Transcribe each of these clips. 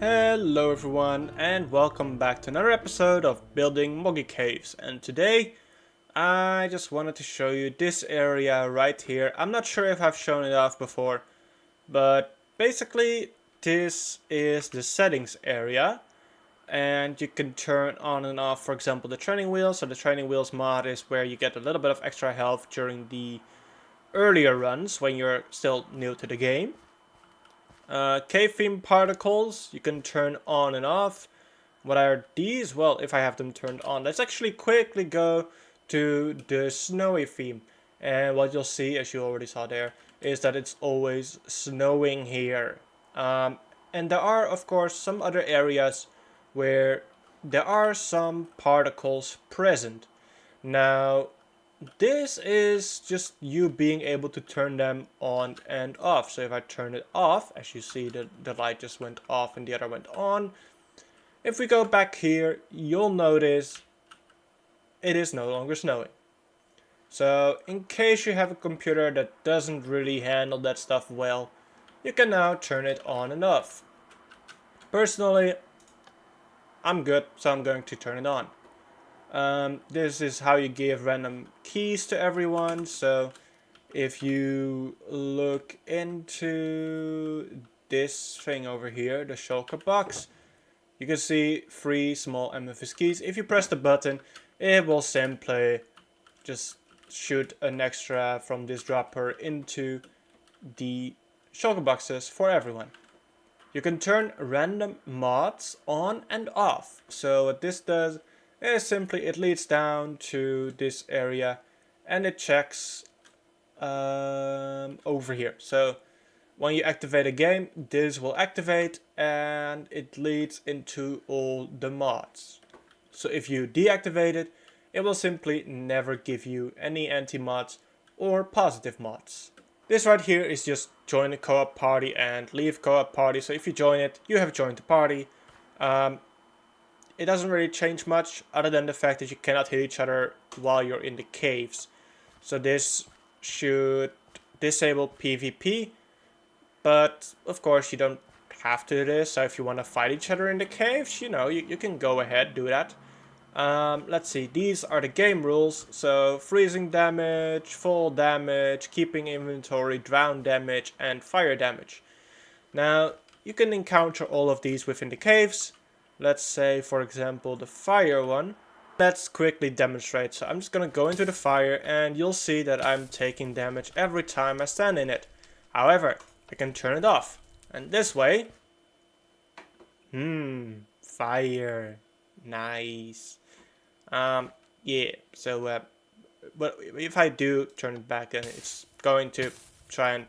Hello everyone and welcome back to another episode of Building Moggy Caves, and today I just wanted to show you this area right here. I'm not sure if I've shown it off before, but basically this is the settings area and you can turn on and off, for example, the training wheels. So the training wheels mod is where you get a little bit of extra health during the earlier runs when you're still new to the game. Cave theme particles you can turn on and off. What are these? Well, if I have them turned on, let's actually quickly go to the snowy theme. And what you'll see, as you already saw there, is that it's always snowing here. And there are, of course, some other areas where there are some particles present. Now, this is just you being able to turn them on and off. So if I turn it off, as you see, the light just went off and the other went on. If we go back here, you'll notice it is no longer snowing. So in case you have a computer that doesn't really handle that stuff well, you can now turn it on and off. Personally, I'm good, so I'm going to turn it on. This is how you give random keys to everyone. So if you look into this thing over here, the shulker box, you can see 3 small amethyst keys. If you press the button, it will simply just shoot an extra from this dropper into the shulker boxes for everyone. You can turn random mods on and off. So what this does is simply it leads down to this area and it checks over here. So when you activate a game, this will activate and it leads into all the mods. So if you deactivate it, it will simply never give you any anti-mods or positive mods. This right here is just join a co-op party and leave co-op party. So if you join it, you have joined the party. It doesn't really change much other than the fact that you cannot hit each other while you're in the caves. So this should disable PvP, but of course you don't have to do this. So if you want to fight each other in the caves, you can go ahead, do that. Let's see, these are the game rules. So freezing damage, fall damage, keeping inventory, drown damage, and fire damage. Now, you can encounter all of these within the caves. Let's say, for example, the fire one. Let's quickly demonstrate. So I'm just gonna go into the fire and you'll see that I'm taking damage every time I stand in it. However, I can turn it off. And this way... fire. Nice. Yeah, so, but if I do turn it back, then it's going to try and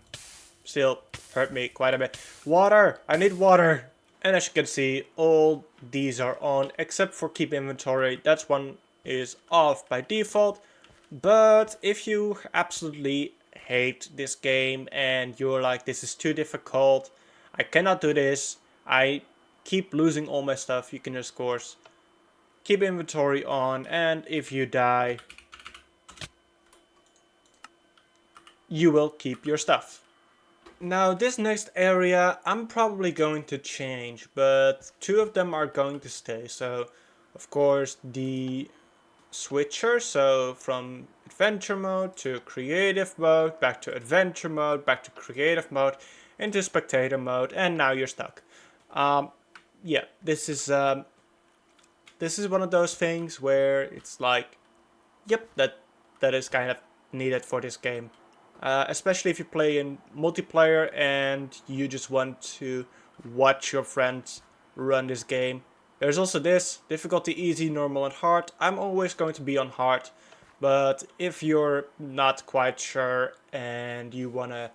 still hurt me quite a bit. Water! I need water! And as you can see, all these are on, except for keep inventory. That one is off by default. But if you absolutely hate this game and you're like, this is too difficult, I cannot do this, I keep losing all my stuff, you can of course keep inventory on, and if you die, you will keep your stuff. Now this next area I'm probably going to change, but 2 of them are going to stay. So of course the switcher, so from adventure mode to creative mode, back to adventure mode, back to creative mode, into spectator mode, and now you're stuck. Yeah, this is one of those things where it's like, yep, that is kind of needed for this game. Especially if you play in multiplayer and you just want to watch your friends run this game. There's also this, difficulty easy, normal, and hard. I'm always going to be on hard, but if you're not quite sure and you want to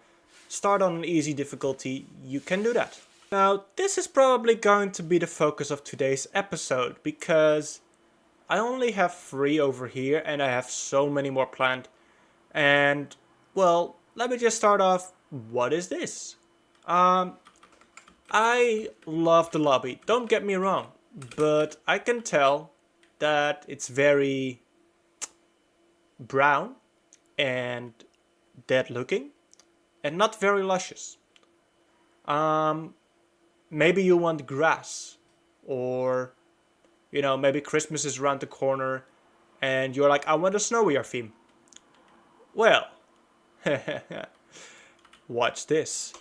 start on an easy difficulty, you can do that. Now, this is probably going to be the focus of today's episode, because I only have 3 over here and I have so many more planned. And, well, let me just start off. What is this? I love the lobby, don't get me wrong, but I can tell that it's very brown and dead looking and not very luscious. maybe you want grass, or you know, maybe Christmas is around the corner and you're like, I want a snowier theme. Well, watch this.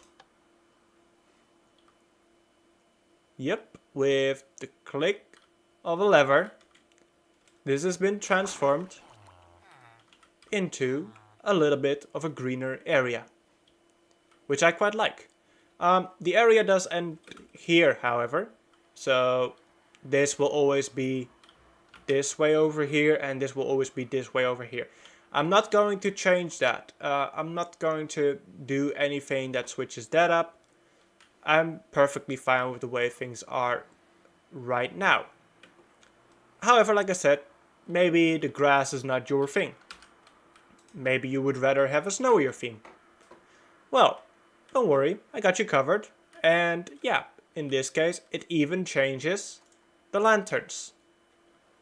Yep, with the click of a lever, this has been transformed into a little bit of a greener area, which I quite like. The area does end here, however, so this will always be this way over here, and this will always be this way over here. I'm not going to change that. I'm not going to do anything that switches that up. I'm perfectly fine with the way things are right now. However, like I said, maybe the grass is not your thing. Maybe you would rather have a snowier theme. Well, don't worry, I got you covered. And yeah, in this case, it even changes the lanterns.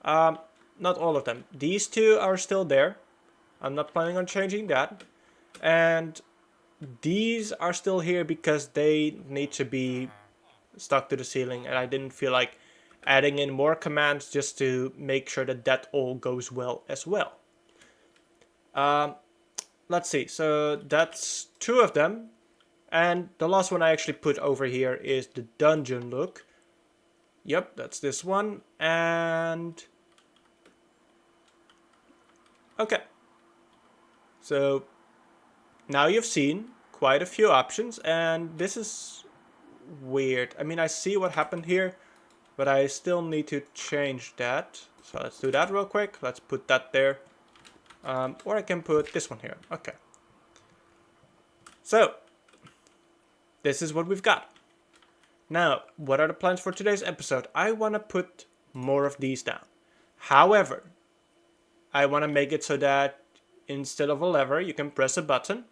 Not all of them. These two are still there. I'm not planning on changing that. And these are still here because they need to be stuck to the ceiling, and I didn't feel like adding in more commands just to make sure that that all goes well as well. Let's see, so that's two of them, and the last one I actually put over here is the dungeon look. Yep, that's this one, and okay. So now you've seen quite a few options, and this is weird. I mean, I see what happened here, but I still need to change that. So let's do that real quick. Let's put that there. Or I can put this one here. Okay. So, this is what we've got. Now, what are the plans for today's episode? I want to put more of these down. However, I want to make it so that instead of a lever, you can press a button.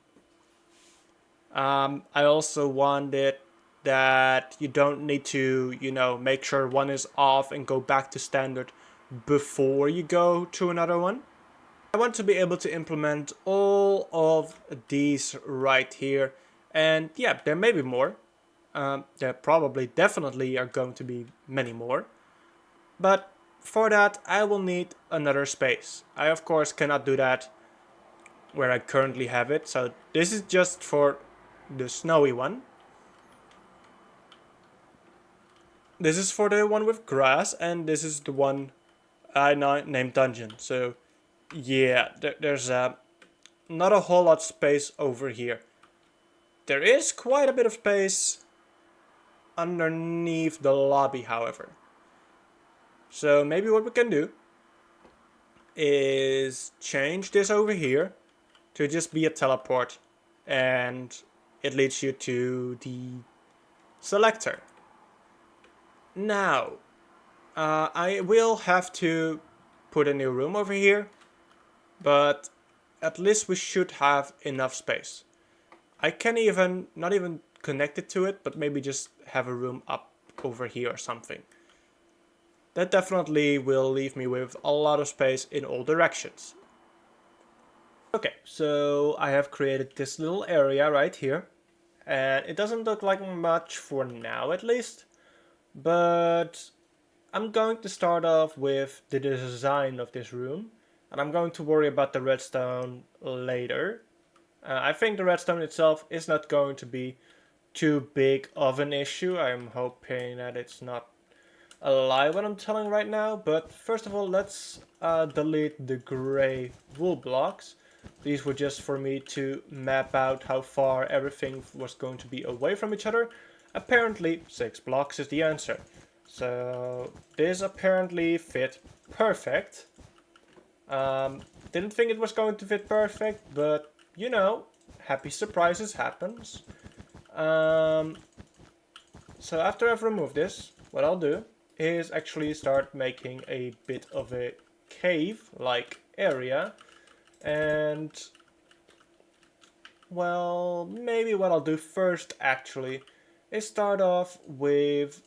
I also want it that you don't need to, you know, make sure one is off and go back to standard before you go to another one. I want to be able to implement all of these right here. And yeah, there may be more. There probably definitely are going to be many more. But for that, I will need another space. I of course cannot do that where I currently have it. So this is just for the snowy one. This is for the one with grass, and this is the one I named dungeon. So yeah, there's not a whole lot of space over here. There is quite a bit of space underneath the lobby, however. So maybe what we can do is change this over here to just be a teleport, and it leads you to the selector. Now, I will have to put a new room over here, but at least we should have enough space. I can even, not even connect it to it, but maybe just have a room up over here or something. That definitely will leave me with a lot of space in all directions. Okay, so I have created this little area right here, and it doesn't look like much for now at least, but I'm going to start off with the design of this room, and I'm going to worry about the redstone later. I think the redstone itself is not going to be too big of an issue. I'm hoping that it's not a lie what I'm telling right now, but first of all, let's delete the gray wool blocks. These were just for me to map out how far everything was going to be away from each other. Apparently 6 blocks is the answer. So this apparently fit perfect. Didn't think it was going to fit perfect, but you know, happy surprises happens. So after I've removed this, what I'll do is actually start making a bit of a cave-like area. And well, maybe what I'll do first actually is start off with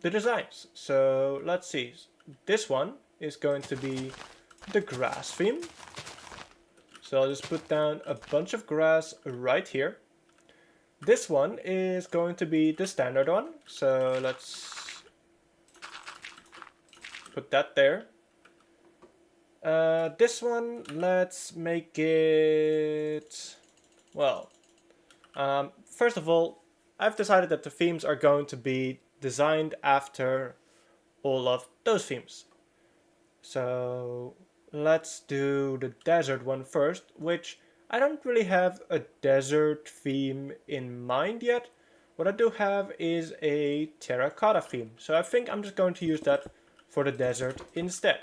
the designs. So let's see, this one is going to be the grass theme. So I'll just put down a bunch of grass right here. This one is going to be the standard one, so let's put that there. This one, let's make it, well, first of all, I've decided that the themes are going to be designed after all of those themes. So let's do the desert one first, which I don't really have a desert theme in mind yet. What I do have is a terracotta theme, so I think I'm just going to use that for the desert instead.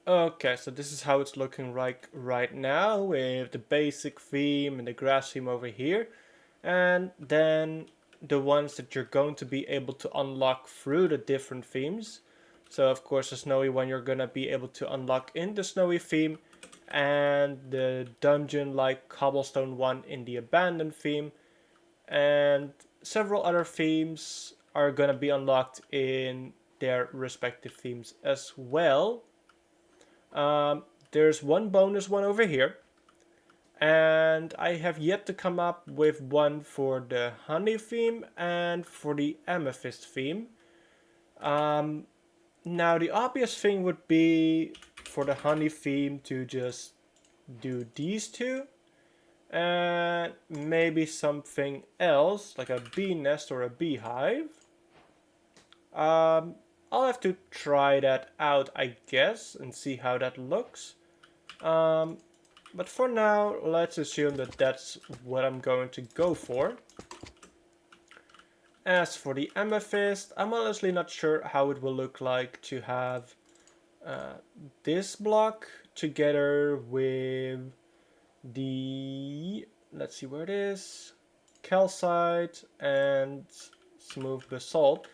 Okay, so this is how it's looking like right now with the basic theme and the grass theme over here. And then the ones that you're going to be able to unlock through the different themes. So of course the snowy one you're gonna be able to unlock in the snowy theme, and the dungeon like cobblestone one in the abandoned theme, and several other themes are gonna be unlocked in their respective themes as well. There's one bonus one over here, and I have yet to come up with one for the honey theme and for the amethyst theme. Um, Now the obvious thing would be for the honey theme to just do these two, and maybe something else like a bee nest or a beehive. I'll have to try that out, I guess, and see how that looks. Um, but for now, let's assume that that's what I'm going to go for. As for the amethyst, I'm honestly not sure how it will look like to have uh, this block together with the, let's see where it is, calcite and smooth basalt.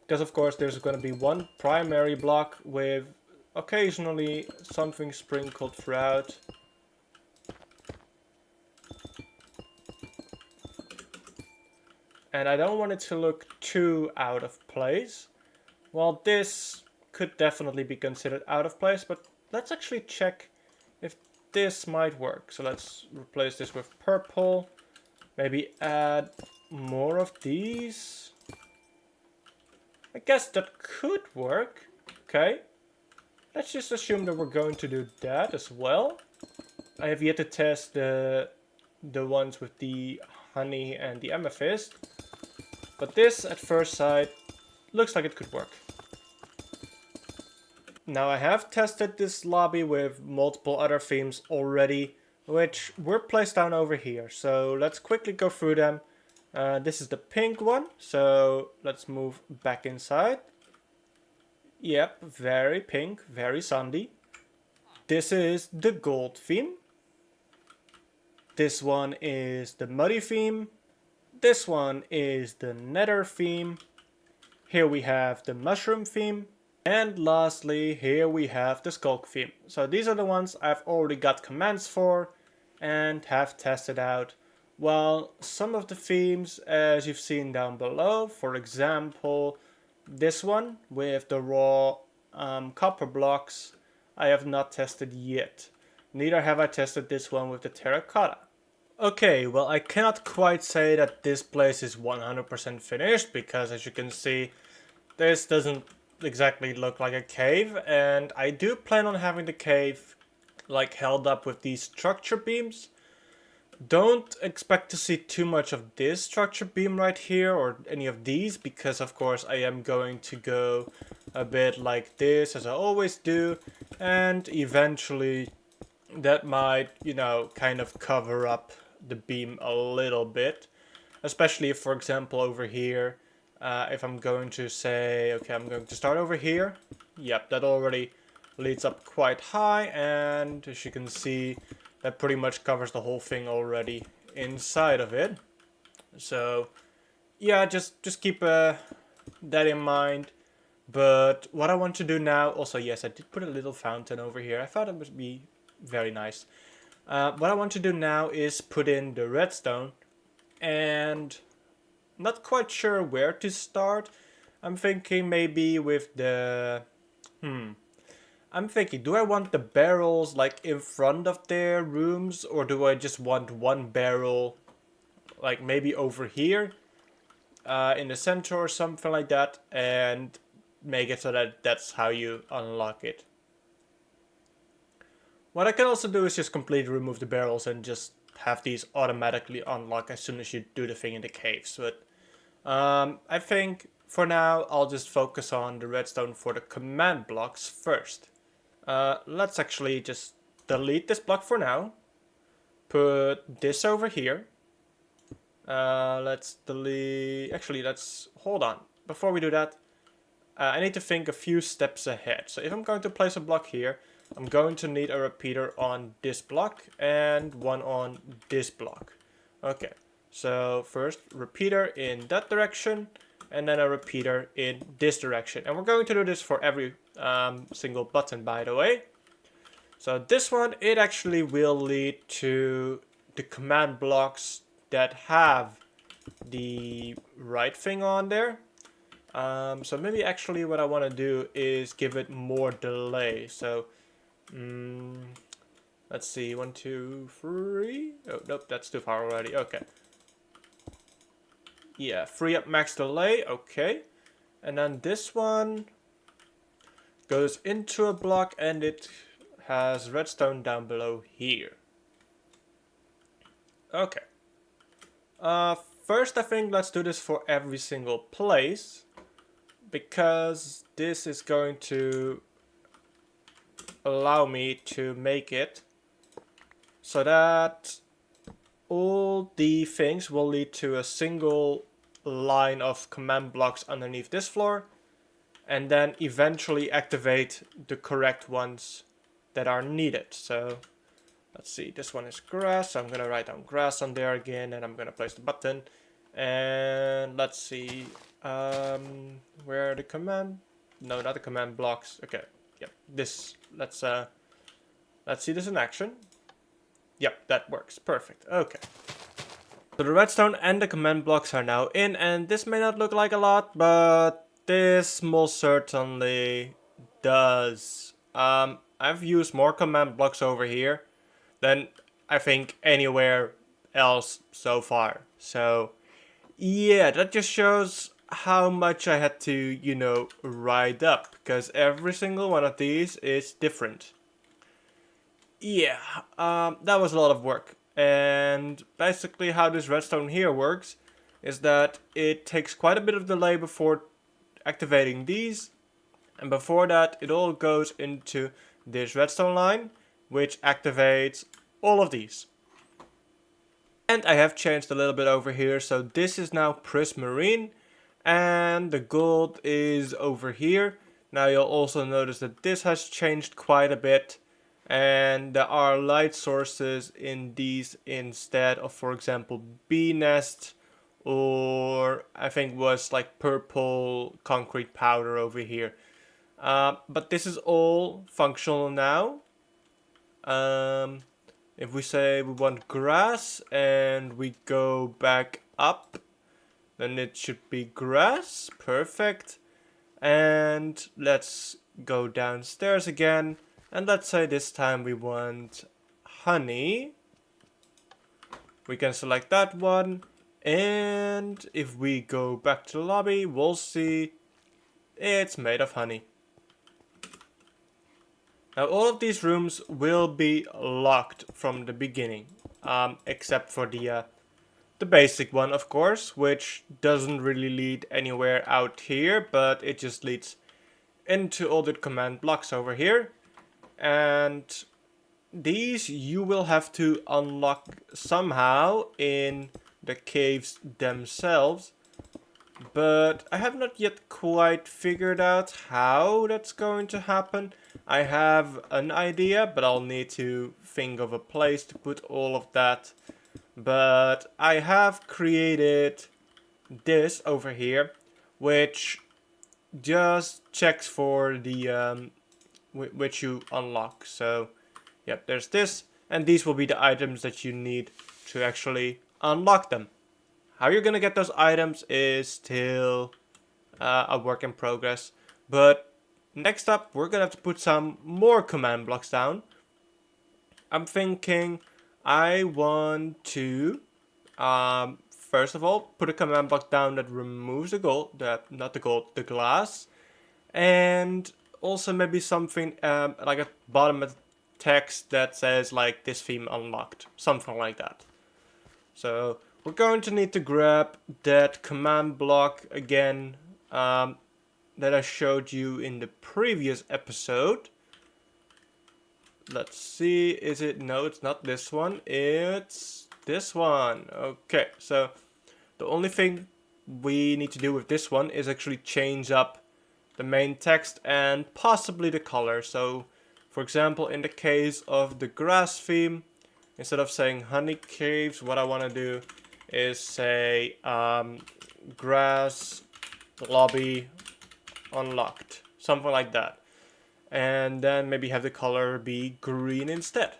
Because of course there's going to be one primary block with occasionally something sprinkled throughout. And I don't want it to look too out of place. Well, this could definitely be considered out of place, but let's actually check if this might work. So let's replace this with purple. Maybe add more of these. I guess that could work. Okay. Let's just assume that we're going to do that as well. I have yet to test the ones with the honey and the amethyst. But this, at first sight, looks like it could work. Now I have tested this lobby with multiple other themes already, which were placed down over here. So let's quickly go through them. This is the pink one, so let's move back inside. Yep, very pink, very sandy. This is the gold theme. This one is the muddy theme. This one is the nether theme. Here we have the mushroom theme. And lastly, here we have the skulk theme. So these are the ones I've already got commands for and have tested out. While some of the themes, as you've seen down below, for example, this one with the raw copper blocks, I have not tested yet. Neither have I tested this one with the terracotta. Okay, well I cannot quite say that this place is 100% finished, because as you can see, this doesn't exactly look like a cave, and I do plan on having the cave like held up with these structure beams. Don't expect to see too much of this structure beam right here or any of these, because of course I am going to go a bit like this as I always do, and eventually that might, you know, kind of cover up the beam a little bit. Especially if, for example, over here, if I'm going to say, okay, I'm going to start over here. Yep, that already leads up quite high, and as you can see, that pretty much covers the whole thing already inside of it. So, yeah, just keep that in mind. But what I want to do now, also, yes, I did put a little fountain over here. I thought it would be very nice. What I want to do now is put in the redstone, and not quite sure where to start. I'm thinking maybe with the I'm thinking, do I want the barrels like in front of their rooms, or do I just want one barrel like maybe over here in the center or something like that, and make it so that that's how you unlock it. What I can also do is just completely remove the barrels and just have these automatically unlock as soon as you do the thing in the caves. But I think for now I'll just focus on the redstone for the command blocks first. Let's actually just delete this block for now. Put this over here. Let's delete... Actually, let's... Hold on. Before we do that, I need to think a few steps ahead. So if I'm going to place a block here, I'm going to need a repeater on this block and one on this block. Okay, so first repeater in that direction and then a repeater in this direction. And we're going to do this for every single button, by the way. So this one, it actually will lead to the command blocks that have the right thing on there. So maybe actually what I want to do is give it more delay. So let's see, 1, 2, 3. Oh, nope, that's too far already. Okay. Yeah, free up max delay. Okay. And then this one goes into a block and it has redstone down below here. Okay. First I think let's do this for every single place, because this is going to allow me to make it so that all the things will lead to a single line of command blocks underneath this floor, and then eventually activate the correct ones that are needed. So let's see, this one is grass, so I'm gonna write down grass on there again, and I'm gonna place the button. And let's see, where are the command? No, not the command blocks. Okay, yep, this, let's see this in action. Yep, that works, perfect, okay. So the redstone and the command blocks are now in, and this may not look like a lot, but this most certainly does. I've used more command blocks over here than I think anywhere else so far. So yeah, that just shows how much I had to, you know, ride up, because every single one of these is different. Yeah, that was a lot of work. And basically how this redstone here works is that it takes quite a bit of delay before activating these. And before that, it all goes into this redstone line, which activates all of these. And I have changed a little bit over here. So this is now prismarine, and the gold is over here. Now you'll also notice that this has changed quite a bit. And there are light sources in these instead of, for example, bee nest, or I think was like purple concrete powder over here. But this is all functional now. If we say we want grass and we go back up, then it should be grass. Perfect. And let's go downstairs again. And let's say this time we want honey. We can select that one. And if we go back to the lobby, we'll see it's made of honey. Now all of these rooms will be locked from the beginning, except for the basic one, of course, which doesn't really lead anywhere out here, but it just leads into all the command blocks over here. And these you will have to unlock somehow in the caves themselves, but I have not yet quite figured out how that's going to happen. I have an idea, but I'll need to think of a place to put all of that. But I have created this over here, which just checks for the which you unlock. So yep, there's this, and these will be the items that you need to actually unlock them. How you're gonna get those items is still a work in progress, but next up we're gonna have to put some more command blocks down. I'm thinking I want to first of all put a command block down that removes the gold, the glass, and also maybe something like a bottom of text that says like this theme unlocked, something like that. So we're going to need to grab that command block again that I showed you in the previous episode. Let's see, is it? No, it's not this one, it's this one. Okay, so the only thing we need to do with this one is actually change up the main text and possibly the color. So for example, in the case of the grass theme, instead of saying honey caves, what I want to do is say grass lobby unlocked, something like that. And then maybe have the color be green instead.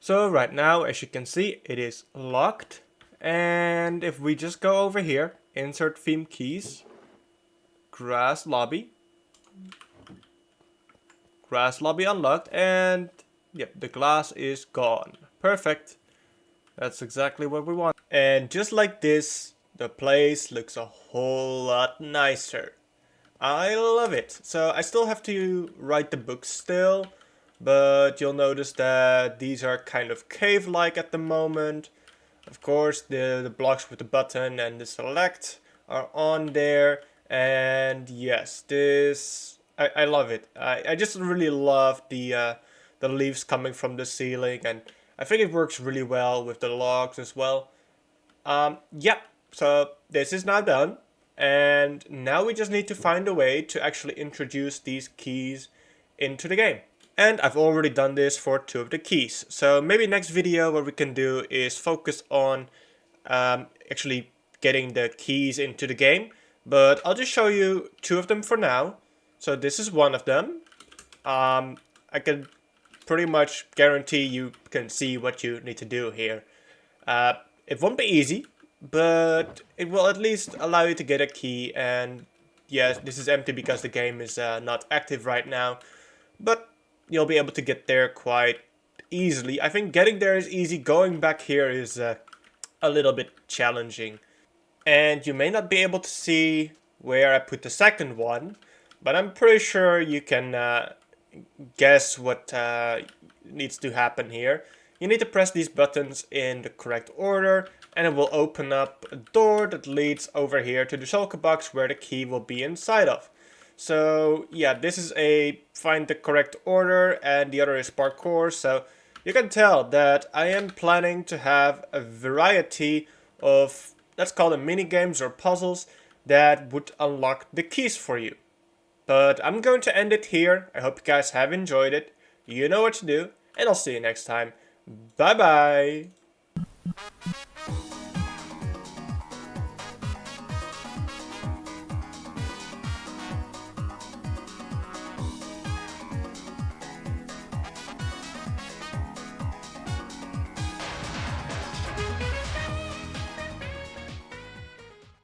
So right now, as you can see, it is locked. And if we just go over here, insert theme keys, grass lobby unlocked, and yep, the glass is gone. Perfect. That's exactly what we want. And just like this, the place looks a whole lot nicer. I love it. So I still have to write the book still, but you'll notice that these are kind of cave-like at the moment. Of course, the blocks with the button and the select are on there. And yes, I love it. I just really love the leaves coming from the ceiling, and I think it works really well with the logs as well. Yep, so this is now done. And now we just need to find a way to actually introduce these keys into the game. And I've already done this for 2 of the keys. So maybe next video what we can do is focus on actually getting the keys into the game. But I'll just show you 2 of them for now. So this is one of them. I can pretty much guarantee you can see what you need to do here. It won't be easy, but it will at least allow you to get a key. And yes, this is empty because the game is not active right now, but you'll be able to get there quite easily. I think getting there is easy. Going back here is a little bit challenging. And you may not be able to see where I put the second one, but I'm pretty sure you can guess what needs to happen here. You need to press these buttons in the correct order, and it will open up a door that leads over here to the shulker box where the key will be inside of. So yeah, this is a find the correct order, and the other is parkour. So you can tell that I am planning to have a variety of, let's call them mini games or puzzles that would unlock the keys for you. But I'm going to end it here. I hope you guys have enjoyed it. You know what to do, and I'll see you next time. Bye bye!